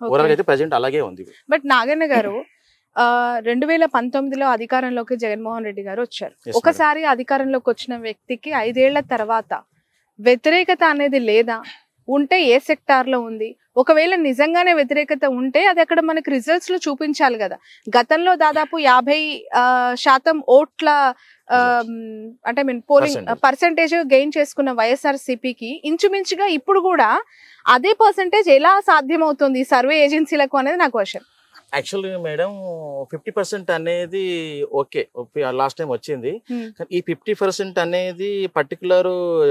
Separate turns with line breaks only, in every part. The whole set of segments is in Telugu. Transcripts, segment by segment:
ఓవరాల్ అయితే ప్రెసెంట్ అలాగే ఉంది.
బట్ నాగన్న గారు 2019లో అధికారంలోకి జగన్మోహన్ రెడ్డి గారు వచ్చారు. ఒకసారి అధికారంలోకి వచ్చిన వ్యక్తికి 5 ఏళ్ల తర్వాత వ్యతిరేకత అనేది లేదా? ఉంటే ఏ సెక్టార్ లో ఉంది? ఒకవేళ నిజంగానే వ్యతిరేకత ఉంటే అది అక్కడ మనకి రిజల్ట్స్ లో చూపించాలి కదా. గతంలో దాదాపు 50% ఓట్ల అంటే పోలింగ్ పర్సెంటేజ్ గెయిన్ చేసుకున్న వైఎస్ఆర్సీపీకి ఇంచుమించుగా ఇప్పుడు కూడా అదే పర్సెంటేజ్ ఎలా సాధ్యమవుతుంది సర్వే ఏజెన్సీలకు అనేది నా క్వశ్చన్.
యాక్చువల్గా మేడం 50% అనేది ఓకే, లాస్ట్ టైం వచ్చింది. కానీ ఈ 50% అనేది పర్టికులర్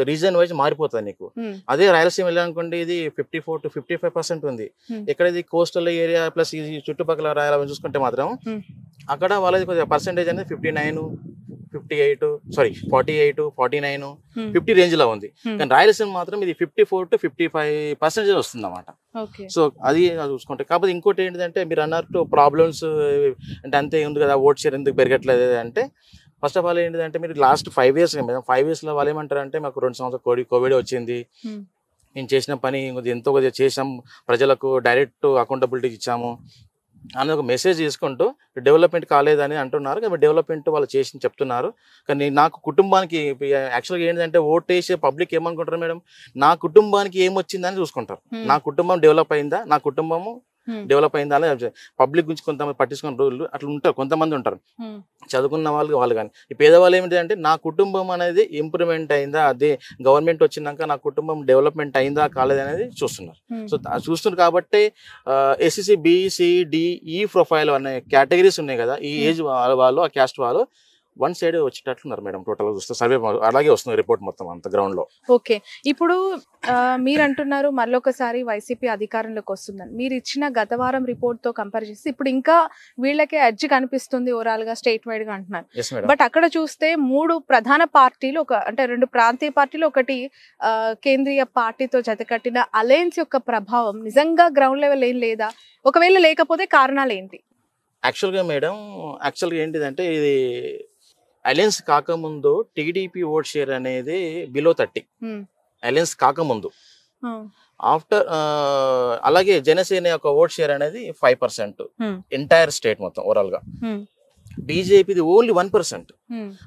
రీజన్ వైజ్ మారిపోతుంది నీకు. అదే రాయలసీమ వెళ్ళాలనుకోండి, ఇది 54 to 55% ఉంది. ఎక్కడ ఇది కోస్టల్ ఏరియా ప్లస్ ఈ చుట్టుపక్కల రాయాలని చూసుకుంటే మాత్రం అక్కడ వాళ్ళది కొద్దిగా పర్సెంటేజ్ అనేది 59, 48, 49, 50 రేంజ్ లో ఉంది. కానీ రాయలసీమ మాత్రం ఇది 54 to 55% వస్తుంది అన్నమాట. సో అది చూసుకుంటే. కాకపోతే ఇంకోటి ఏంటంటే మీరు అన్నట్టు ప్రాబ్లమ్స్ అంటే అంతే ఉంది కదా, ఓట్ షేర్ ఎందుకు పెరగట్లేదు అంటే ఫస్ట్ ఆఫ్ ఆల్ ఏంటంటే మీరు లాస్ట్ 5 years 5 years లో వాళ్ళు ఏమంటారు అంటే మాకు 2 సంవత్సరాలు కోవిడ్ వచ్చింది, మేము చేసిన పని ఎంతో కొద్దిగా చేసాం, ప్రజలకు డైరెక్ట్ అకౌంటబిలిటీ ఇచ్చాము అని ఒక మెసేజ్ తీసుకుంటూ డెవలప్మెంట్ కాలేదని అంటున్నారు. కాబట్టి డెవలప్మెంట్ వాళ్ళు చేసి చెప్తున్నారు. కానీ నాకు కుటుంబానికి యాక్చువల్గా ఏంటంటే ఓట్ వేసే పబ్లిక్ ఏమనుకుంటారు మేడం, నా కుటుంబానికి ఏమొచ్చిందని చూసుకుంటారు. నా కుటుంబం డెవలప్ అయిందా, నా కుటుంబము డెవలప్ అయిందా అని పబ్లిక్ గురించి కొంతమంది పట్టించుకున్న రోజులు అట్లా ఉంటారు. కొంతమంది ఉంటారు చదువుకున్న వాళ్ళు కానీ. ఈ పేదవాళ్ళు ఏమిటి అంటే నా కుటుంబం అనేది ఇంప్రూవ్మెంట్ అయిందా, అదే గవర్నమెంట్ వచ్చినాక నా కుటుంబం డెవలప్మెంట్ అయిందా కాలేదు అనేది చూస్తున్నారు. సో చూస్తున్నారు కాబట్టి ఎస్సీసీ BC-D-E ప్రొఫైల్ అనే కేటగిరీస్ ఉన్నాయి కదా, ఈ ఏజ్ వాళ్ళు ఆ క్యాస్ట్ వాళ్ళు వన్ సైడ్ వచ్చేటట్లున్నారు మేడం. టోటల్ చూస్తే సర్వే అలాగే వస్తుంది రిపోర్ట్ మొత్తం అంత గ్రౌండ్ లో.
ఓకే, ఇప్పుడు మీరు అంటున్నారు మళ్ళొకసారి వైసీపీ అధికారంలోకి వస్తుందని. మీరు ఇచ్చిన గత వారం రిపోర్ట్ తో కంపేర్ చేసి ఇప్పుడు ఇంకా వీళ్ళకే ఎడ్జ్ కనిపిస్తుంది ఓవరాల్ గా స్టేట్ వైడ్ గా అంటున్నారు. బట్ అక్కడ చూస్తే 3 ప్రధాన పార్టీలు అంటే 2 ప్రాంతీయ పార్టీలు, ఒకటి కేంద్రీయ పార్టీతో జతకట్టిన అలయన్స్ యొక్క ప్రభావం నిజంగా గ్రౌండ్ లెవెల్ ఏం లేదా? ఒకవేళ లేకపోతే కారణాలు ఏంటి?
యాక్చువల్గా మేడం ఏంటిదంటే ఇది అలయన్స్ కాకముందు టీడీపీ ఓట్ షేర్ అనేది బిలో 30, అలయన్స్ కాకముందు. ఆఫ్టర్ అలాగే జనసేన యొక్క ఓట్ షేర్ అనేది 5% ఎంటైర్ స్టేట్ మొత్తం ఓవరాల్ గా. బీజేపీది ఓన్లీ 1%.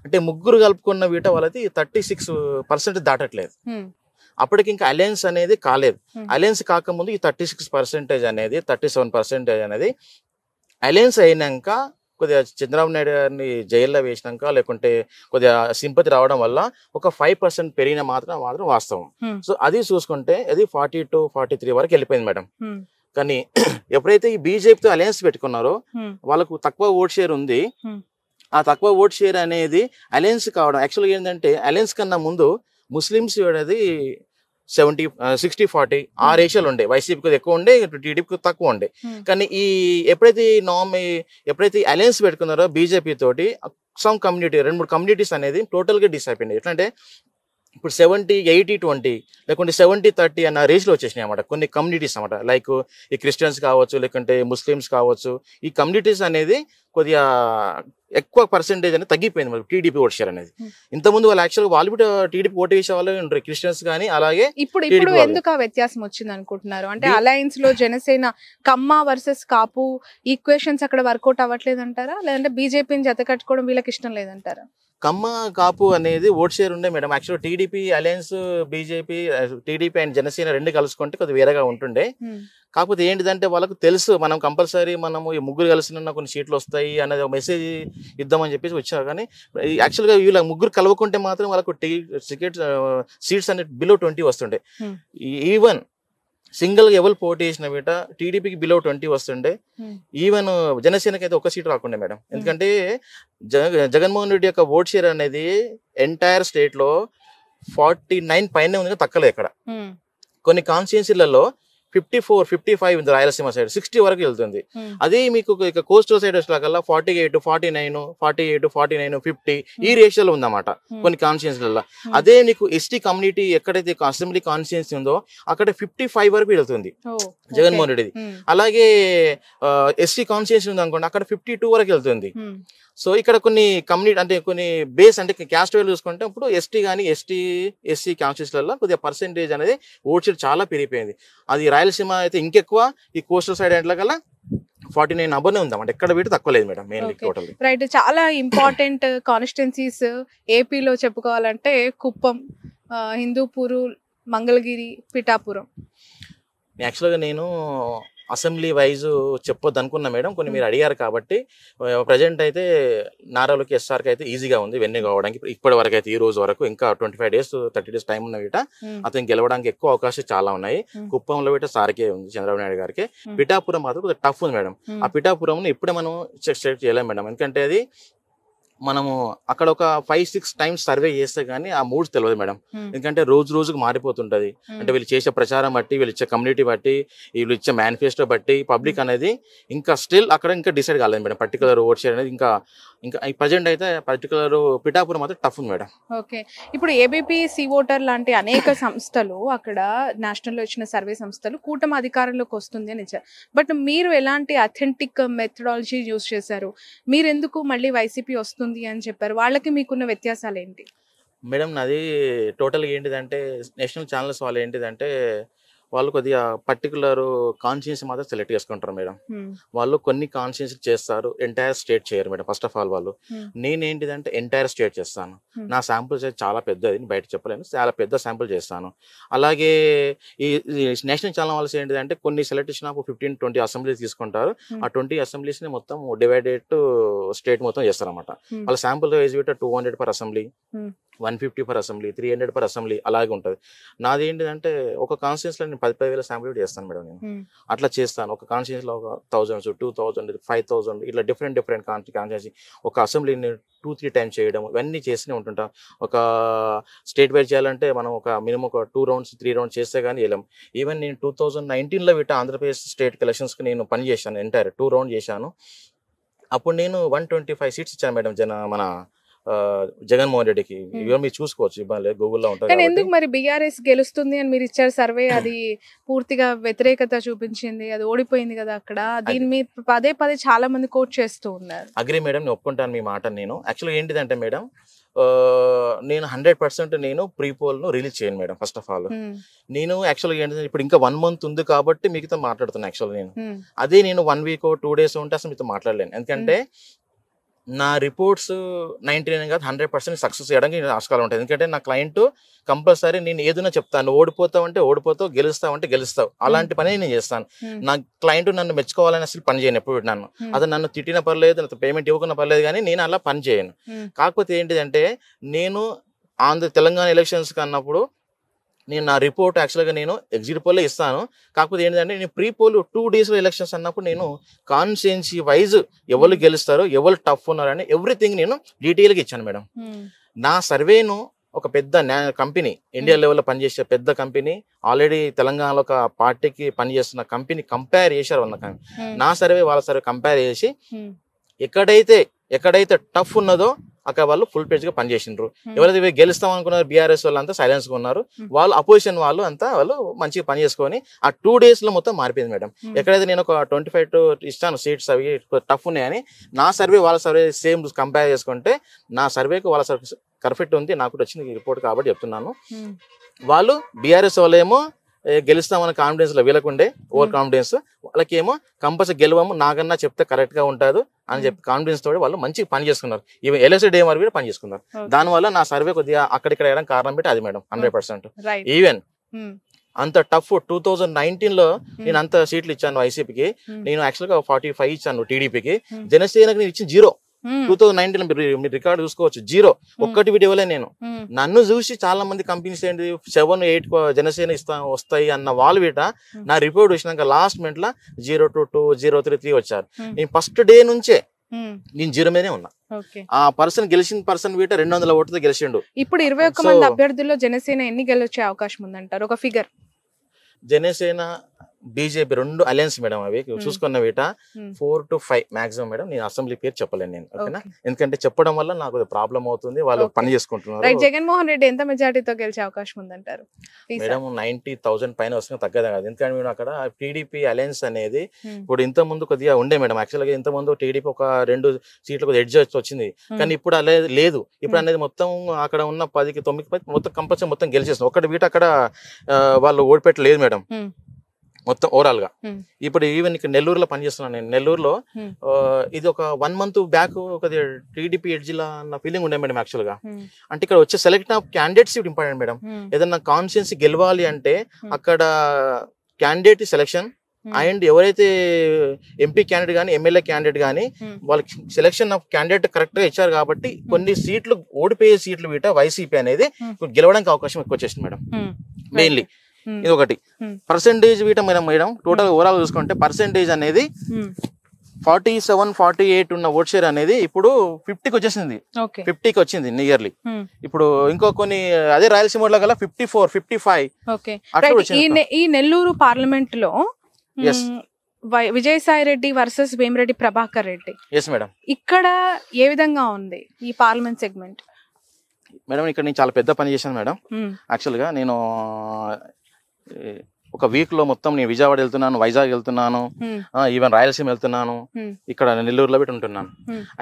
అంటే ముగ్గురు కలుపుకున్న వీట వాళ్ళది 36% దాటట్లేదు. అప్పటికి ఇంకా అలయన్స్ అనేది కాలేదు. అలయన్స్ కాకముందు ఈ 36% అనేది 37% అనేది అలయన్స్ అయినాక కొద్దిగా చంద్రబాబు నాయుడు గారిని జైల్లో వేసినాక లేకుంటే కొద్దిగా సింపతి రావడం వల్ల ఒక 5% పెరిగిన మాత్రం వాస్తవం. సో అది చూసుకుంటే అది 42-43 వరకు వెళ్ళిపోయింది మేడం. కానీ ఎప్పుడైతే ఈ బీజేపీతో అలయన్స్ పెట్టుకున్నారో వాళ్ళకు తక్కువ ఓట్ షేర్ ఉంది. ఆ తక్కువ ఓట్ షేర్ అనేది అలయన్స్ కావడం యాక్చువల్గా ఏంటంటే అలయన్స్ కన్నా ముందు ముస్లిమ్స్ అనేది 60-40 ఆ రేషియోలు ఉండే. వైసీపీకి ఎక్కువ ఉండే, టీడీపీకి తక్కువ ఉండే. కానీ ఎప్పుడైతే అలయన్స్ పెట్టుకున్నారో బీజేపీ తోటి సమ్ కమ్యూనిటీ 2-3 కమ్యూనిటీస్ అనేది టోటల్ గా డిస్ అయిపోయింది. ఎట్లంటే ఇప్పుడు 70-80-20 లేకుంటే 70-30 అన్న రేంజ్లో వచ్చేసినాయి అన్నమాట కొన్ని కమ్యూనిటీస్ అన్నమాట. లైక్ ఈ క్రిస్టియన్స్ కావచ్చు, లేకుంటే ముస్లిమ్స్ కావచ్చు. ఈ కమ్యూనిటీస్ అనేది కొద్దిగా ఎక్కువ పర్సెంటేజ్ అనేది తగ్గిపోయింది మరి టీడీపీ ఓట్ షేర్ అనేది. ఇంతకుముందు వాళ్ళు యాక్చువల్గా వాళ్ళు కూడా టీడీపీ ఓటు వేసే వాళ్ళు ఉంటారు, క్రిస్టియన్స్ కానీ. అలాగే
ఇప్పుడు ఎందుకు వ్యత్యాసం వచ్చింది అనుకుంటున్నారు? అంటే అలయన్స్ లో జనసేన కమ్మ వర్సెస్ కాపు ఈక్వేషన్స్ అక్కడ వర్కౌట్ అవ్వట్లేదు అంటారా, లేదంటే బీజేపీని జత కట్టుకోవడం వీళ్ళకి ఇష్టం లేదంటారా?
కమ్మ కాపు అనేది ఓట్ షేర్ ఉండే madam. Actual TDP alliance BJP TDP and Janasena 2 కలుసుకుంటే కొద్దిగా వేరేగా ఉంటుండే. కాకపోతే ఏంటిదంటే వాళ్ళకు తెలుసు మనం కంపల్సరీ మనము ఈ ముగ్గురు కలిసిన కొన్ని సీట్లు వస్తాయి అనేది ఒక మెసేజ్ ఇద్దామని చెప్పేసి వచ్చారు. కానీ యాక్చువల్గా వీళ్ళ ముగ్గురు కలవకుంటే మాత్రం వాళ్ళకు సీట్స్ అనేది బిలో 20 వస్తుండే. ఈవెన్ సింగిల్ గా ఎవరు పోటీ చేసిన వీట టీడీపీకి బిలో 20 వస్తుండే. ఈవెన్ జనసేనకి అయితే 1 సీట్ రాకుండే మేడం. ఎందుకంటే జగన్మోహన్ రెడ్డి యొక్క ఓట్ షేర్ అనేది ఎంటైర్ స్టేట్ లో 49 పైన ఉంది, తక్కలేదు ఇక్కడ. కొన్ని కాన్స్టిట్యున్సీలలో 54-55 ఉంది, రాయలసీమ సైడ్ 60 వరకు వెళ్తుంది. అదే మీకు ఇక కోస్టల్ సైడ్ వచ్చేలాగల్లా 48-49 50 ఈ రేషియోలో ఉందన్నమాట కొన్ని కాన్స్టిట్యున్సీలలో. అదే నీకు ఎస్టీ కమ్యూనిటీ ఎక్కడైతే అసెంబ్లీ కాన్స్టిట్యున్సీ ఉందో అక్కడ 55 వరకు వెళ్తుంది జగన్మోహన్ రెడ్డిది. అలాగే ఎస్టీ కాన్స్టిట్యున్సీ ఉంది అనుకోండి, అక్కడ 52 వరకు వెళ్తుంది. సో ఇక్కడ కొన్ని కమ్యూనిటీ అంటే కొన్ని బేస్ అంటే క్యాస్ట్ వైజ్ చూసుకుంటే ఇప్పుడు ఎస్టీ కానీ ఎస్సీ కాన్స్టిట్యూన్సీలలో కొద్దిగా పర్సెంటేజ్ అనేది ఓట్ షేర్ చాలా పెరిగిపోయింది. అది రాయలసీమ అయితే ఇంకెక్కువ, ఈ కోస్టల్ సైడ్ అంటే కల్లా 49 అబర్నే ఉందాం, అంటే ఎక్కడ పెట్టి తక్కువ లేదు మేడం. Mainly total
right. చాలా ఇంపార్టెంట్ కాన్స్టిట్యున్సీస్ ఏపీలో చెప్పుకోవాలంటే కుప్పం, హిందూపూరు, మంగళగిరి, పిఠాపురం.
యాక్చువల్గా నేను అసెంబ్లీ వైజ్ చెప్పొద్దు అనుకున్నా మేడం, కొన్ని మీరు అడిగారు కాబట్టి. ప్రజెంట్ అయితే నారాలోకి ఎస్ఆర్కి అయితే ఈజీగా ఉంది వెన్ను కావడానికి. ఇప్పటి వరకు అయితే ఈ రోజు వరకు ఇంకా 25 days 30 days టైం ఉన్న వీట అతను గెలవడానికి ఎక్కువ అవకాశాలు చాలా ఉన్నాయి. కుప్పంలో వీట సార్కే ఉంది, చంద్రబాబు నాయుడు గారికి. పిఠాపురం మాత్రం కొద్దిగా టఫ్ ఉంది మేడం. ఆ పిఠాపురం ఇప్పుడే మనం చెక్ చేయలేం మేడం, ఎందుకంటే అది మనము అక్కడ ఒక 5-6 times సర్వే చేస్తే గానీ ఆ మూడ్స్ తెలియదు మేడం. ఎందుకంటే రోజు రోజుకు మారిపోతుంటది. అంటే వీళ్ళు చేసే ప్రచారం బట్టి, వీళ్ళు ఇచ్చే కమ్యూనిటీ బట్టి, వీళ్ళు ఇచ్చే మేనిఫెస్టో బట్టి పబ్లిక్ అనేది ఇంకా స్టిల్ అక్కడ ఇంకా డిసైడ్ కాలేదు మేడం. పర్టికులర్ ఓట్ షేర్ అనేది ఇంకా ప్రజెంట్ అయితే పర్టికులర్ పిఠాపురం మాత్రం టఫ్ ఉంది మేడం.
ఓకే. ఇప్పుడు ఏబీపీ సి ఓటర్ లాంటి అనేక సంస్థలు అక్కడ నేషనల్ లో ఇచ్చిన సర్వే సంస్థలు కూటమి అధికారంలోకి వస్తుంది అని ఇచ్చారు. బట్ మీరు ఎలాంటి అథెంటిక్ మెథడాలజీ యూజ్ చేశారు? మీరు ఎందుకు మళ్ళీ వైసీపీ వస్తుంది అని చెప్పారు? వాళ్ళకి మీకున్న వ్యత్యాసాలు ఏంటి
మేడం? నాది టోటల్గా ఏంటిదంటే నేషనల్ ఛానల్స్ వాళ్ళు ఏంటిదంటే వాళ్ళు కొద్దిగా పర్టికులర్ కాన్షియన్స్ మాత్రం సెలెక్ట్ చేసుకుంటారు మేడం. వాళ్ళు కొన్ని కాన్షియన్స్ చేస్తారు, ఎంటైర్ స్టేట్ చేయరు మేడం. ఫస్ట్ ఆఫ్ ఆల్ వాళ్ళు, నేనేంటిదంటే ఎంటైర్ స్టేట్ చేస్తాను. నా శాంపుల్స్ అయితే చాలా పెద్దది, బయట చెప్పలేను, చాలా పెద్ద శాంపుల్ చేస్తాను. అలాగే ఈ నేషనల్ ఛానల్ వాళ్ళు ఏంటిదంటే కొన్ని సెలెక్ట్ చేసిన 15-20 అసెంబ్లీస్ తీసుకుంటారు. ఆ 20 అసెంబ్లీస్ని మొత్తం డివైడెడ్ స్టేట్ మొత్తం చేస్తారు అనమాట. వాళ్ళ sample wise 200 per assembly, 150 per assembly, 300 per assembly అలాగే ఉంటుంది. నాది ఏంటిదంటే ఒక కాన్స్టిట్యూన్సీలో నేను 10,000 శాంపుల్ చేస్తాను మేడం. నేను అట్లా చేస్తాను. ఒక కాన్స్టిట్యూన్సీలో ఒక 1000, 2000, 5000 ఇట్లా డిఫరెంట్ కాన్స్టిట్యూన్సీ ఒక అసెంబ్లీని 2-3 times చేయడం, ఇవన్నీ చేస్తూనే ఉంటుంటాం. ఒక స్టేట్ వైజ్ చేయాలంటే మనం ఒక మినిమం ఒక 2 rounds 3 rounds చేస్తే కానీ వెళ్ళాం. ఈవెన్ నేను 2019లో వీట ఆంధ్రప్రదేశ్ స్టేట్ ఎలక్షన్స్కి నేను పని చేశాను, ఎంటైర్ 2 rounds చేశాను. అప్పుడు నేను 125 seats ఇచ్చాను మేడం మన జగన్మోహన్ రెడ్డికి. ఇవన్నీ మీరు చూసుకోవచ్చు, ఇబ్బంది గూగుల్లో ఉంటుంది.
కానీ ఎందుకు మరి బీఆర్ఎస్ గెలుస్తుంది అని మీరు ఇచ్చారు సర్వే? అది పూర్తిగా వ్యతిరేకత చూపించింది, అది ఓడిపోయింది కదా అక్కడ. దీని మీద పదే చాలా మంది కోట్ చేస్తూ ఉన్నారు.
అగ్రి మేడం, నేను ఒప్పుకుంటాను మీ మాట. నేను యాక్చువల్గా ఏంటిదంటే మేడం, నేను 100% నేను ప్రీపోల్ ను రిలీజ్ చేయను మేడం. ఫస్ట్ ఆఫ్ ఆల్ నేను యాక్చువల్గా ఏంటంటే ఇప్పుడు ఇంకా 1 month ఉంది కాబట్టి మీతో మాట్లాడుతున్నాను. యాక్చువల్గా నేను అదే నేను 1 week 2 days ఉంటే అసలు మీతో మాట్లాడలేను. ఎందుకంటే నా రిపోర్ట్స్ 99 కాదు 100% సక్సెస్ చేయడానికి ఆస్కారం ఉంటుంది. ఎందుకంటే నా క్లయింట్ కంపల్సరీ నేను ఏదైనా చెప్తాను, ఓడిపోతావు అంటే ఓడిపోతావు, గెలుస్తావు అంటే గెలుస్తావు, అలాంటి పని నేను చేస్తాను. నా క్లయింట్ నన్ను మెచ్చుకోవాలని అసలు పని చేయను ఎప్పుడు. అతను నన్ను తిట్టిన పర్లేదు, నాకు పేమెంట్ ఇవ్వకున్నా పర్లేదు, కానీ నేను అలా పని చేయను. కాకపోతే ఏంటిదంటే నేను తెలంగాణ ఎలక్షన్స్ అన్నప్పుడు నేను నా రిపోర్ట్ యాక్చువల్గా నేను ఎగ్జిట్ పోల్లో ఇస్తాను. కాకపోతే ఏంటంటే నేను ప్రీ పోల్ 2 days ఎలక్షన్స్ అన్నప్పుడు నేను కాన్స్టిట్యుయెన్సీ వైజ్ ఎవరు గెలుస్తారో, ఎవరు టఫ్ ఉన్నారని ఎవ్రీథింగ్ నేను డీటెయిల్గా ఇచ్చాను మేడం. నా సర్వేను ఒక పెద్ద కంపెనీ, ఇండియా లెవెల్లో పనిచేసే పెద్ద కంపెనీ, ఆల్రెడీ తెలంగాణలో ఒక పార్టీకి పనిచేస్తున్న కంపెనీ కంపేర్ చేశారు. నా సర్వే వాళ్ళ సర్వే కంపేర్ చేసి ఎక్కడైతే టఫ్ ఉన్నదో అక్కడ వాళ్ళు ఫుల్ పేజ్ గా పనిచేసిండ్రు. ఎవరైతే గెలుస్తాం అనుకున్నారు బీఆర్ఎస్ వాళ్ళు అంతా సైలెన్స్ గా ఉన్నారు. వాళ్ళు అపోజిషన్ వాళ్ళు అంతా వాళ్ళు మంచిగా పని చేసుకొని ఆ 2 days లో మొత్తం మారిపోయింది మేడం. ఎక్కడైతే నేను ఒక 25 ఇస్తాను సీట్స్, అవి టఫ్ ఉన్నాయని నా సర్వే వాళ్ళ సర్వే సేమ్ కంపేర్ చేసుకుంటే నా సర్వేకి వాళ్ళ సర్వే పర్ఫెక్ట్ ఉంది. నాకు వచ్చిన రిపోర్ట్ కాబట్టి చెప్తున్నాను. వాళ్ళు బీఆర్ఎస్ వాళ్ళేమో గెలుస్తామన్న కాన్ఫిడెన్స్ లో వీళ్ళకుండే ఓవర్ కాన్ఫిడెన్స్, వాళ్ళకేమో కంపల్సరీ గెలవము నాకన్నా చెప్తే కరెక్ట్ గా ఉంటుంది అని చెప్పి కాన్ఫిడెన్స్ తోటి వాళ్ళు మంచిగా పని చేసుకున్నారు. ఈవెన్ ఎలక్షన్ డే వరకు కూడా పని చేసుకున్నారు. దానివల్ల నా సర్వే కొద్దిగా అక్కడిక్కడ వేయడం కారణం పెట్టి అది మేడం 100%. ఈవెన్ అంత టఫ్ 2019లో నేను అంత సీట్లు ఇచ్చాను వైసీపీకి. నేను యాక్చువల్ గా 45 ఇచ్చాను టీడీపీకి. జనసేనకి నేను ఇచ్చిన 0. 2019లో మీరు రికార్డు చూసుకోవచ్చు, 0 ఒక్కటి వీడియో ఇవ్వలే నేను. నన్ను చూసి చాలా మంది కంపెనీస్ ఏంటి 7-8 జనసేన వస్తాయి అన్న వాళ్ళు వీట నా రిపోర్ట్ చూసినాక లాస్ట్ మినిట్ లో 0-2, 0-3 వచ్చారు. నేను ఫస్ట్ డే నుంచే నేను 0 మీదనే ఉన్నా. ఆ గెలిచిన పర్సన్ వీట 200 ఓటుతో గెలిచిండు.
ఇప్పుడు 21 మంది అభ్యర్థుల్లో జనసేన ఎన్ని గెలిచే అవకాశం ఉందంటారు? ఒక ఫిగర్.
జనసేన బీజేపీ రెండు అలయన్స్ మేడం అవి చూసుకున్న వీట 4 to 5 మాక్సిమం మేడం. నేను అసెంబ్లీ పేరు చెప్పలేను నేను, ఓకేనా, ఎందుకంటే చెప్పడం వల్ల నాకు ప్రాబ్లం అవుతుంది, వాళ్ళు పని చేసుకుంటున్నారు.
జగన్మోహన్ రెడ్డి ఎంత మెజారిటీతో గెలిచే అవకాశం ఉందంటారు?
మేడం 90,000 పైన వస్తుంది, తగ్గదా కాదు. ఎందుకంటే మేము అక్కడ టీడీపీ అలయన్స్ అనేది ఇప్పుడు ఇంత ముందు కొద్దిగా ఉండే మేడం. యాక్చువల్ గా ఇంత ముందు టీడీపీ ఒక 2 సీట్లు కొద్దిగా ఎడ్జ్ వచ్చింది, కానీ ఇప్పుడు అలా లేదు. ఇప్పుడు అనేది మొత్తం అక్కడ ఉన్న 10కి 9 మొత్తం కంపల్సరీ మొత్తం గెలిచేస్తుంది. ఒకటి వీట అక్కడ వాళ్ళు ఓడిపెట్టలేదు మేడం మొత్తం ఓవరాల్ గా. ఇప్పుడు ఈవెన్ ఇక్కడ నెల్లూరులో పనిచేస్తున్నాను నేను. నెల్లూరులో ఇది ఒక 1 month బ్యాక్ ఒక టీడీపీ ఎడ్జిలా అన్న ఫీలింగ్ ఉండే మేడం యాక్చువల్ గా. అంటే ఇక్కడ వచ్చే select of candidates important madam. ఏదన్నా కాన్స్టిట్యున్సీ గెలవాలి అంటే అక్కడ క్యాండిడేట్ సెలెక్షన్ అండ్ ఎవరైతే ఎంపీ క్యాండిడేట్ కానీ ఎమ్మెల్యే క్యాండిడేట్ కానీ వాళ్ళకి సెలెక్షన్ ఆఫ్ క్యాండిడేట్ కరెక్ట్ గా ఇచ్చారు కాబట్టి కొన్ని సీట్లు ఓడిపోయే సీట్లు వీట వైసీపీ అనేది గెలవడానికి అవకాశం ఎక్కువ వచ్చేసింది మేడం. మెయిన్లీ ఇది ఒకటి. పర్సెంటేజ్ వీట మేడం టోటల్ ఓవరాల్ చూసుకుంటే పర్సెంటేజ్ అనేది 47-48 ఉన్న ఓట్ షేర్ అనేది ఇప్పుడు 50కి వచ్చేసింది, 50కి వచ్చింది నియర్లీ. ఇప్పుడు ఇంకో కొన్ని అదే రాయలసీమ గల 54-55.
ఈ నెల్లూరు పార్లమెంట్ లో విజయసాయి రెడ్డి వర్సెస్ వేమిరెడ్డి ప్రభాకర్ రెడ్డి, ఇక్కడ ఏ విధంగా ఉంది ఈ పార్లమెంట్ సెగ్మెంట్?
మేడం ఇక్కడ నేను చాలా పెద్ద పని చేశాను మేడం. యాక్చువల్ గా నేను ఒక వీక్ లో మొత్తం నేను విజయవాడ వెళ్తున్నాను, వైజాగ్ వెళ్తున్నాను, ఈవెన్ రాయలసీమ వెళ్తున్నాను, ఇక్కడ నెల్లూరులో పెట్టి ఉంటున్నాను.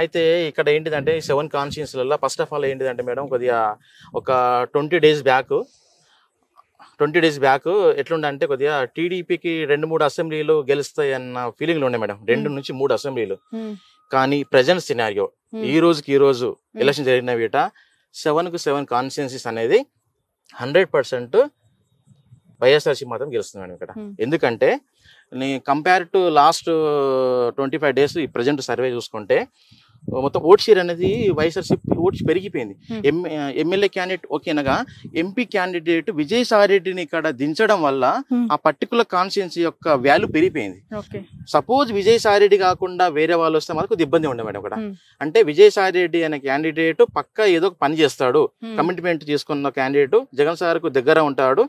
అయితే ఇక్కడ ఏంటిదంటే 7 కాన్స్టిట్యున్సీలలో ఫస్ట్ ఆఫ్ ఆల్ ఏంటిదంటే మేడం కొద్దిగా ఒక 20 days బ్యాక్ ఎట్లుండే అంటే కొద్దిగా టీడీపీకి 2-3 అసెంబ్లీలు గెలుస్తాయి అన్న ఫీలింగ్లు ఉండే మేడం, 2 నుంచి 3 అసెంబ్లీలు. కానీ ప్రజెంట్ సినారియో ఈ రోజు ఎలక్షన్ జరిగిన వీట 7 కాన్స్టిట్యున్సీస్ అనేది 100% వైఎస్ఆర్సీ మాత్రం గెలుస్తుంది మేడం ఇక్కడ. ఎందుకంటే కంపేర్ టు లాస్ట్ 25 days ఈ ప్రజెంట్ సర్వే చూసుకుంటే మొత్తం ఓట్ షేర్ అనేది వైఎస్ఆర్సీపీ ఓట్స్ పెరిగిపోయింది. ఎమ్మెల్యే క్యాండిడేట్ ఓకేనగా ఎంపీ క్యాండిడేట్ విజయసాయి రెడ్డిని ఇక్కడ దించడం వల్ల ఆ పర్టికులర్ కాన్స్టిట్యున్సీ యొక్క వాల్యూ పెరిగిపోయింది. సపోజ్ విజయసాయి రెడ్డి కాకుండా వేరే వాళ్ళు వస్తే మనకు ఇబ్బంది ఉండే మేడం ఇక్కడ. అంటే విజయసాయి రెడ్డి అనే క్యాండిడేట్ పక్కా ఏదో పని చేస్తాడు, కమిట్మెంట్ చేసుకున్న క్యాండిడేట్, జగన్ సార్ కు దగ్గర ఉంటాడు,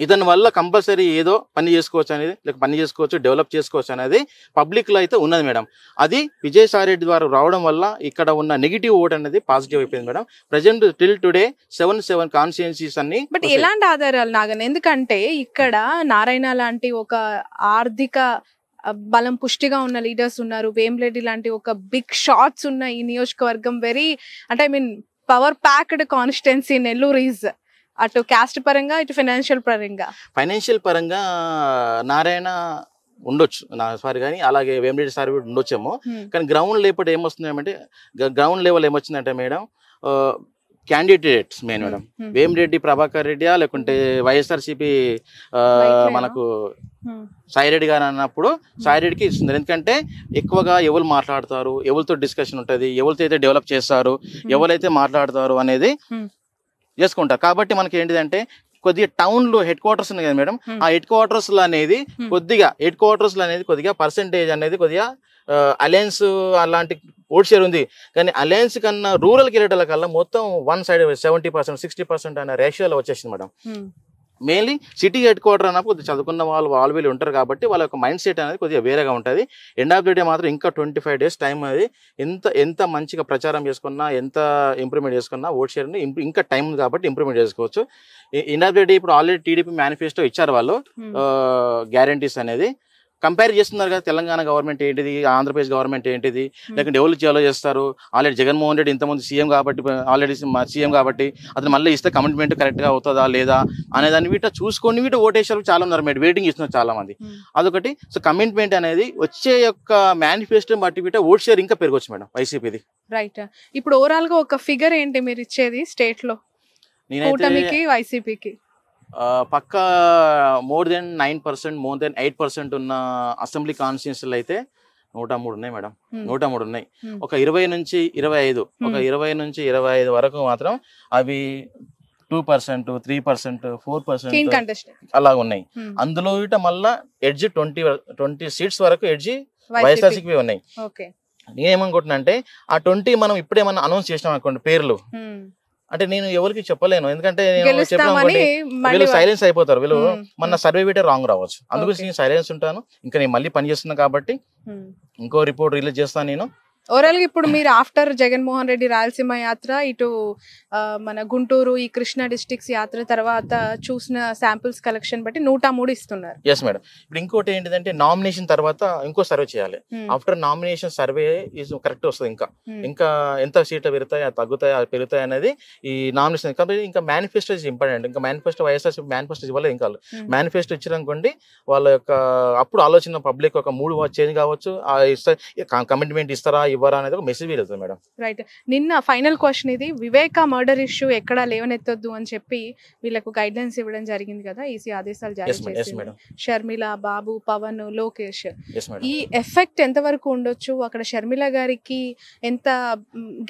ఇతని వల్ల కంపల్సరీ ఏదో పని చేసుకోవచ్చు అనేది, లేక పని చేసుకోవచ్చు, డెవలప్ చేసుకోవచ్చు అనేది పబ్లిక్ లో అయితే ఉన్నది మేడం. అది విజయసాయి రెడ్డి ద్వారా రావడం వల్ల ఇక్కడ ఉన్న నెగిటివ్ ఓట్ అనేది పాజిటివ్ అయిపోయింది madam. Present till today 7 constituencies అన్ని.
బట్ ఎలాంటి ఆధారాలు నాగన్? ఎందుకంటే ఇక్కడ నారాయణ లాంటి ఒక ఆర్థిక బలం పుష్టిగా ఉన్న లీడర్స్ ఉన్నారు, వేమిరెడ్డి లాంటి ఒక బిగ్ షాట్స్ ఉన్న ఈ నియోజకవర్గం వెరీ అంటే I mean power packed constituency Nellore is. అటు క్యాస్ట్ పరంగా ఇటు ఫైనాన్షియల్ పరంగా నారాయణ ఉండొచ్చు సారీ, కానీ అలాగే వేమిరెడ్డి సార్ కూడా ఉండొచ్చేమో. కానీ గ్రౌండ్ లెవెల్ ఏమొచ్చిందంటే madam candidates main madam Vemireddy Prabhakar Reddy లేకుంటే వైఎస్ఆర్సీపీ మనకు సాయి రెడ్డి గారు అన్నప్పుడు సాయి రెడ్డికి ఇస్తుంది. ఎందుకంటే ఎక్కువగా ఎవరు మాట్లాడతారు, ఎవరితో డిస్కషన్ ఉంటుంది, ఎవరితో అయితే డెవలప్ చేస్తారు, ఎవరైతే మాట్లాడతారు అనేది చేసుకుంటారు. కాబట్టి మనకి ఏంటిదంటే కొద్దిగా టౌన్ లో హెడ్ క్వార్టర్స్ ఉన్నాయి కదా మేడం, ఆ హెడ్ క్వార్టర్స్ అనేది కొద్దిగా పర్సెంటేజ్ అనేది కొద్దిగా అలయన్స్ అలాంటి ఓట్ షేర్ ఉంది. కానీ అలయన్స్ కన్నా రూరల్ కిరీటాల కల్లా మొత్తం 1 side 70% 60% అనే రేషియోలో వచ్చేసింది madam. Mainly city head quarter అన్నప్పుడు చదువుకున్న వాళ్ళు వీళ్ళు ఉంటారు కాబట్టి వాళ్ళ యొక్క మైండ్ సెట్ అనేది కొద్దిగా వేరేగా ఉంటుంది. ఎండ్ ఆఫ్ ది డే మాత్రం ఇంకా 25 days టైం అనేది ఎంత మంచిగా ప్రచారం చేసుకున్నా, ఎంత ఇంప్రూవ్మెంట్ చేసుకున్నా ఓట్ షేర్ని ఇంకా టైం కాబట్టి ఇంప్రూవ్మెంట్ చేసుకోవచ్చు. ఎండ్ ఆఫ్ ది డే ఇప్పుడు ఆల్రెడీ టీడీపీ మేనిఫెస్టో ఇచ్చారు వాళ్ళు గ్యారంటీస్ అనేది. కంపేర్ చేస్తున్నారు కదా తెలంగాణ గవర్నమెంట్ ఏంటిది, ఆంధ్రప్రదేశ్ గవర్నమెంట్ ఏంటిది, లేకుంటే ఎవరు చేయాలో చేస్తారు. ఆల్రెడీ జగన్మోహన్ రెడ్డి ఇంతమంది సీఎం కాబట్టి అతను మళ్ళీ ఇస్తే కమిట్మెంట్ కరెక్ట్గా అవుతుందా లేదా అనేదాన్ని వీట చూసుకొని వీట ఓటేసారు చాలా ఉన్నారు మేడం, వెయిటింగ్ ఇస్తున్నారు చాలా మంది. అదొకటి. సో కమిట్మెంట్ అనేది వచ్చే యొక్క మేనిఫెస్టో బట్టి వీట ఓట్ షేర్ ఇంకా పెరగవచ్చు మేడం వైసీపీది. రైట్. ఇప్పుడు ఓవరాల్ గా ఒక ఫిగర్ ఏంటి మీరు ఇచ్చేది స్టేట్ లో కూటమికి వైసీపీకి?
పక్కా మోర్ దెన్ 9%, మోర్ దెన్ 8% ఉన్న అసెంబ్లీ కాన్స్టిట్యున్సీలు అయితే 103 ఉన్నాయి మేడం, 103 ఉన్నాయి. ఒక 20 నుంచి 25 వరకు మాత్రం అవి 2%, 3%, 4% అలా ఉన్నాయి. అందులో ఇట మళ్ళా ఎడ్జ్ 20 seats వరకు ఎడ్జ్ వైఎస్ఆర్సీపీ ఉన్నాయి. నేనేమనుకుంటున్నా అంటే ఆ 20 మనం ఇప్పుడేమన్నా అనౌన్స్ చేసినాం అనుకోండి పేర్లు, అంటే నేను ఎవరికి చెప్పలేను, ఎందుకంటే నేను
గెలుస్తామని
వీళ్ళు సైలెన్స్ అయిపోతారు, వీళ్ళు మన సర్వే వీటే రాంగ్ రావచ్చు,
Okay.
అందుకు నేను సైలెన్స్ ఉంటాను. ఇంకా నేను మళ్ళీ పని చేస్తున్నా కాబట్టి ఇంకో రిపోర్ట్ రిలీజ్ చేస్తాను నేను.
ఓవరాల్ గా ఇప్పుడు మీరు ఆఫ్టర్ జగన్మోహన్ రెడ్డి రాయలసీమ యాత్ర, ఇటు మన గుంటూరు ఈ కృష్ణా డిస్ట్రిక్ట్స్ యాత్ర తర్వాత చూసిన శాంపిల్స్ కలెక్షన్ బట్టి 103 ఇస్తున్నారు.
Yes madam. ఇప్పుడు ఇంకోటి ఏంటిదంటే నామినేషన్ తర్వాత ఇంకో సర్వే చేయాలి. After nomination survey is correct వస్తుంది. ఇంకా ఎంత సీట్లు పెరుగుతాయి, తగ్గుతాయి, పెరుగుతాయి అనేది ఈ నామినేషన్. కాబట్టి ఇంకా మేనిఫెస్టో ఇస్ ఇంపార్టెంట్. ఇంకా మేనిఫెస్టో వైఎస్ఆర్ మేనిఫెస్టో ఇవ్వలేదు, ఇంకా మేనిఫెస్టో ఇచ్చారనుకోండి వాళ్ళ యొక్క అప్పుడు ఆలోచన పబ్లిక్ ఒక మూడు చేంజ్ కావచ్చు, కమిట్మెంట్ ఇస్తారా ఇవ్వరా అనేది ఒక మెసేజ్ వెళ్తుంది మేడం.
రైట్. నిన్న ఫైనల్ క్వశ్చన్ ఇది, వివేక మర్డర్ ఇష్యూ ఎక్కడా లేవనెత్తొద్దు అని చెప్పి వీళ్ళకు గైడ్ లైన్స్ ఇవ్వడం జరిగింది కదా, ఈసీ ఆదేశాలు జారీ చేసింది. షర్మిల, బాబు, పవన్, లోకేష్, ఈ ఎఫెక్ట్ ఎంత వరకు ఉండొచ్చు? అక్కడ షర్మిల గారికి ఎంత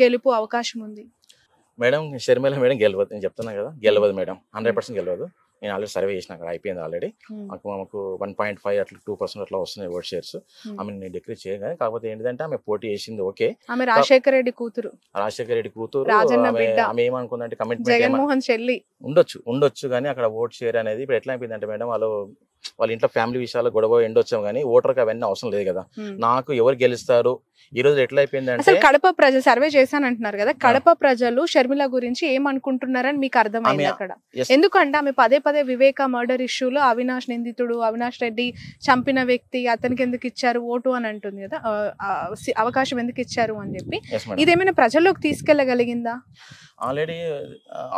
గెలుపు అవకాశం ఉంది?
మేడం షర్మిల మేడం గెలవదు, నేను చెప్తున్నా కదా, గెలవదు మేడం, 100% గెలవదు. నేను ఆల్రెడీ సర్వే చేసిన, అక్కడ అయిపోయింది ఆల్రెడీ. మాకు 1.5 అట్లా 2% అట్లా వస్తున్నాయి ఓట్ షేర్స్. ఆమె నేను డిక్రీజ్ చేయగానే, కాకపోతే ఏంటంటే ఆమె పోటీ చేసింది ఓకే.
ఆమె రాజశేఖర రెడ్డి కూతురు,
ఆమె ఏమనుకుందంటే కమిట్మెంట్
జగన్మోహన్ చెల్లి
ఉండొచ్చు కానీ అక్కడ ఓట్ షేర్ అనేది ఇప్పుడు ఎట్లా అయిపోయిందంటే మేడం, వాళ్ళ ఇంట్లో ఫ్యామిలీ విషయాలు గొడవ ఎండొచ్చాం కానీ ఓటర్కి అవన్నీ అవసరం లేదు కదా. నాకు ఎవరు గెలుస్తారు ఈ రోజు ఎట్లా అయిపోయిందంటే,
అసలు కడప ప్రజలు సర్వే చేశానంటున్నారు కదా, కడప ప్రజలు షర్మిల గురించి ఏమనుకుంటున్నారని మీకు అర్థమైంది అక్కడ? ఎందుకంటే ఆమె పదే పదే వివేక మర్డర్ ఇష్యూలో అవినాష్ నిందితుడు, అవినాష్ రెడ్డి చంపిన వ్యక్తి, అతనికి ఎందుకు ఇచ్చారు ఓటు అని అంటుంది కదా, అవకాశం ఎందుకు ఇచ్చారు అని చెప్పి. ఇదేమైనా ప్రజల్లోకి తీసుకెళ్లగలిగిందా?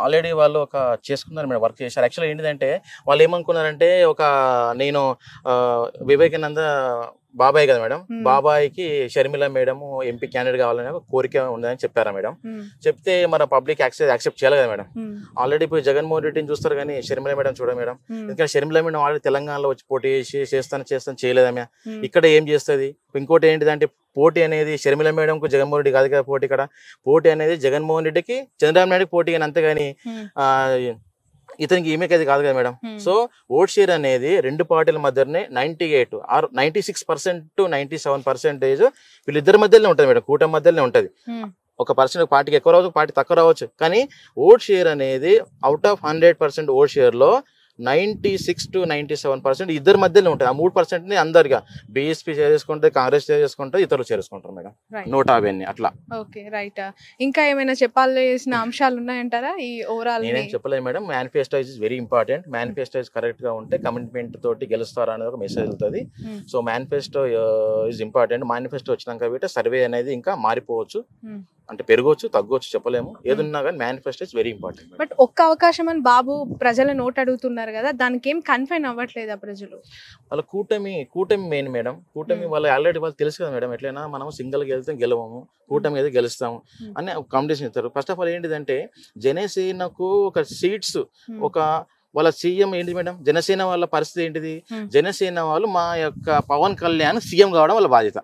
ఆల్రెడీ వాళ్ళు ఒక చేసుకున్నారు మేడం, వర్క్ చేశారు. యాక్చువల్గా ఏంటిదంటే వాళ్ళు ఏమనుకున్నారంటే, నేను వివేకానంద బాబాయ్ కదా మేడం, బాబాయ్కి షర్మిల మేడం ఎంపీ క్యాండిడేట్ కావాలని ఒక కోరిక ఉందని చెప్పారా మేడం. చెప్తే మన పబ్లిక్ యాక్సెప్ట్ చేయాలి కదా మేడం. ఆల్రెడీ ఇప్పుడు జగన్మోహన్ రెడ్డిని చూస్తారు కానీ షర్మిల మేడం చూడ మేడం. ఎందుకంటే షర్మిల మేడం ఆల్రెడీ తెలంగాణలో వచ్చి పోటీ చేస్తాను చేయలేదమ్మ, ఇక్కడ ఏం చేస్తుంది? ఇంకోటి ఏంటిదంటే పోటీ అనేది షర్మిల మేడంకు జగన్మోహన్ రెడ్డి కాదు కదా పోటీ, ఇక్కడ పోటీ అనేది జగన్మోహన్ రెడ్డికి చంద్రబాబు నాయుడుకి పోటీ కానీ, అంతేగాని ఇతనికి ఈమెకి అది కాదు కదా మేడం. సో ఓట్ షేర్ అనేది రెండు పార్టీల మధ్యనే 98 or 96% to 97% వీళ్ళిద్దరి మధ్యలోనే ఉంటుంది మేడం, కూటమి మధ్యలోనే ఉంటుంది. ఒక పర్సెంట్ పార్టీకి ఎక్కువ రావచ్చు, పార్టీ తక్కువ రావచ్చు, కానీ ఓట్ షేర్ అనేది అవుట్ ఆఫ్ 100% ఓట్ షేర్ లో 96 to 97% ఇద్దరి మధ్యలో ఉంటుంది. ఆ 3% అందరిగా బీఎస్పీ చేసుకుంటే, కాంగ్రెస్ చేసుకుంటే, ఇతరులు చేసుకుంటారు మేడం. 150 అట్లా.
Okay right. ఇంకా ఏమైనా చెప్పాల్సిన అంశాలు ఉన్నాయంటారా ఈ ఓవరాల్?
నేనేం చెప్పలేదు madam. Manifesto is very important. Manifesto correct గా ఉంటే కమిట్మెంట్ తోటి గెలుస్తారా అనేది ఒక మెసేజ్ వెళ్తుంది. So manifesto is important. Manifesto వచ్చినాక వీటి సర్వే అనేది ఇంకా మారిపోవచ్చు, అంటే పెరగవచ్చు, తగ్గవచ్చు, చెప్పలేము. ఏదున్నా కానీ manifesto is very important.
But ఒక్క అవకాశం అని బాబు ప్రజల నోట్ అడుగుతున్నారు కదా, దానికి ఏం కన్ఫైన్ అవ్వట్లేదా ప్రజలు?
వాళ్ళ కూటమి మెయిన్ మేడం. కూటమి వాళ్ళు ఆల్రెడీ వాళ్ళు తెలుసు కదా మేడం, ఎట్లయినా మనం సింగిల్ వెళ్తే గెలవము, కూటమి అయితే గెలుస్తాము అని ఒక కాంపిటీషన్ ఇస్తారు. ఫస్ట్ ఆఫ్ ఆల్ ఏంటిదంటే జనసేనకు ఒక సీట్స్, ఒక వాళ్ళ సీఎం ఏంటి మేడం, జనసేన వాళ్ళ పరిస్థితి ఏంటిది? జనసేన వాళ్ళు మా యొక్క పవన్ కళ్యాణ్ సీఎం కావడం వాళ్ళ బాధ్యత.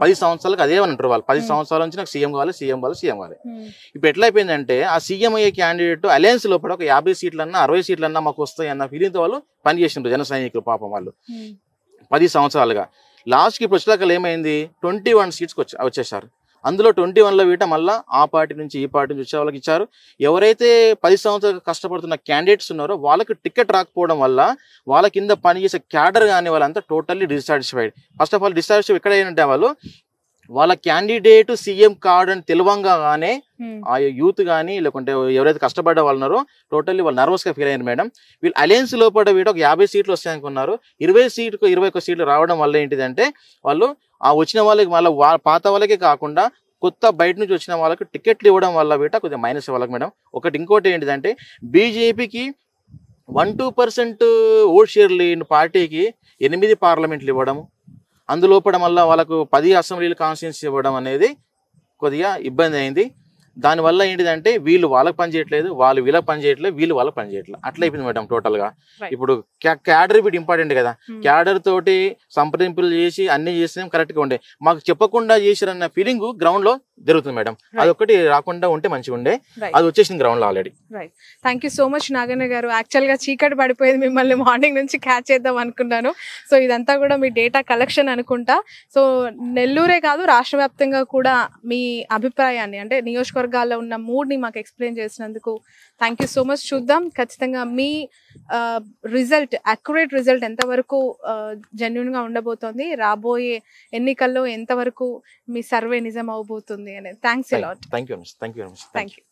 10 సంవత్సరాలకు అదే అంటారు వాళ్ళు, 10 సంవత్సరాల నుంచి నాకు సీఎం కావాలి. ఇప్పుడు ఎట్లా అయిపోయిందంటే ఆ సీఎం అయ్యే క్యాండిడేట్ అలయన్స్ లోపల ఒక 50 సీట్లన్నా 60 సీట్లన్నా మాకు వస్తాయి అన్న ఫీలింగ్తో వాళ్ళు పనిచేసిండ్రు జన సైనికులు. పాపం వాళ్ళు 10 సంవత్సరాలుగా లాస్ట్కి ఇప్పుడు వచ్చేదాకా ఏమైంది, 21 సీట్స్కి వచ్చేసారు. అందులో 21లో వీట మళ్ళీ ఆ పార్టీ నుంచి ఈ పార్టీ నుంచి వచ్చే వాళ్ళకి ఇచ్చారు. ఎవరైతే 10 సంవత్సరాలు కష్టపడుతున్న క్యాండిడేట్స్ ఉన్నారో వాళ్ళకి టికెట్ రాకపోవడం వల్ల వాళ్ళ కింద పనిచేసే క్యాడర్ కానీ వాళ్ళంతా totally dissatisfied. First of all dissatisfied ఎక్కడ ఏంటంటే వాళ్ళ క్యాండిడేట్ సీఎం కావడానికి తెలివంగానే ఆ యూత్ కానీ లేకుంటే ఎవరైతే కష్టపడ్డ వాళ్ళు ఉన్నారో టోటల్లీ వాళ్ళు నర్వస్ గా ఫీల్ అయ్యారు మేడం. వీళ్ళు అలయన్స్ లోపల వీట ఒక 50 సీట్లు వస్తాయనుకున్నారు. 21 సీట్లు రావడం వల్ల ఏంటిదంటే వాళ్ళు ఆ వచ్చిన వాళ్ళకి మళ్ళీ పాత వాళ్ళకే కాకుండా కొత్త బయట నుంచి వచ్చిన వాళ్ళకి టికెట్లు ఇవ్వడం వల్ల వీట కొద్దిగా మైనస్ వాళ్ళకి మేడం. ఇంకోటి ఏంటిదంటే బీజేపీకి 1-2% ఓట్ షేర్ లేని పార్టీకి 8 పార్లమెంట్లు ఇవ్వడము, అందులోపల వల్ల వాళ్ళకు 10 అసెంబ్లీలు కాన్స్టిట్యూన్సీ ఇవ్వడం అనేది కొద్దిగా ఇబ్బంది అయింది. దానివల్ల ఏంటిదంటే వీళ్ళు వాళ్ళకి పని చేయట్లేదు, వాళ్ళు వీళ్ళకి పని చేయట్లేదు, వీళ్ళు వాళ్ళకి పని చేయట్లేదు, అట్లా అయిపోయింది మేడం టోటల్ గా. ఇప్పుడు క్యాడర్ బిట్ ఇంపార్టెంట్ కదా, క్యాడర్ తోటి సంప్రదింపులు చేసి అన్ని చేసినా కరెక్ట్ గా ఉండే, మాకు చెప్పకుండా చేశారన్న ఫీలింగ్ గ్రౌండ్ లో జరుగుతుంది మేడం. అదొకటి రాకుండా ఉంటే మంచిగా ఉండే, అది వచ్చేసింది గ్రౌండ్ లో already.
Right, thank you so much Naganna గారు. యాక్చువల్ గా చీకటి పడిపోయింది, మిమ్మల్ని మార్నింగ్ నుంచి క్యాచ్ చేద్దాం అనుకున్నాను. సో ఇదంతా కూడా మీ డేటా కలెక్షన్ అనుకుంటా. సో నెల్లూరే కాదు రాష్ట్ర వ్యాప్తంగా కూడా మీ అభిప్రాయాన్ని, అంటే నియోజకవర్గ నియోజకవర్గాల్లో ఉన్న మూడ్ని మాకు ఎక్స్ప్లెయిన్ చేసినందుకు థ్యాంక్ యూ సో మచ్. చూద్దాం ఖచ్చితంగా మీ రిజల్ట్, అక్యురేట్ రిజల్ట్ ఎంతవరకు జెన్యున్గా ఉండబోతోంది, రాబోయే ఎన్నికల్లో ఎంతవరకు మీ సర్వే నిజం అవబోతుంది అనేది. Thanks a lot.
Thank you.
Thank you.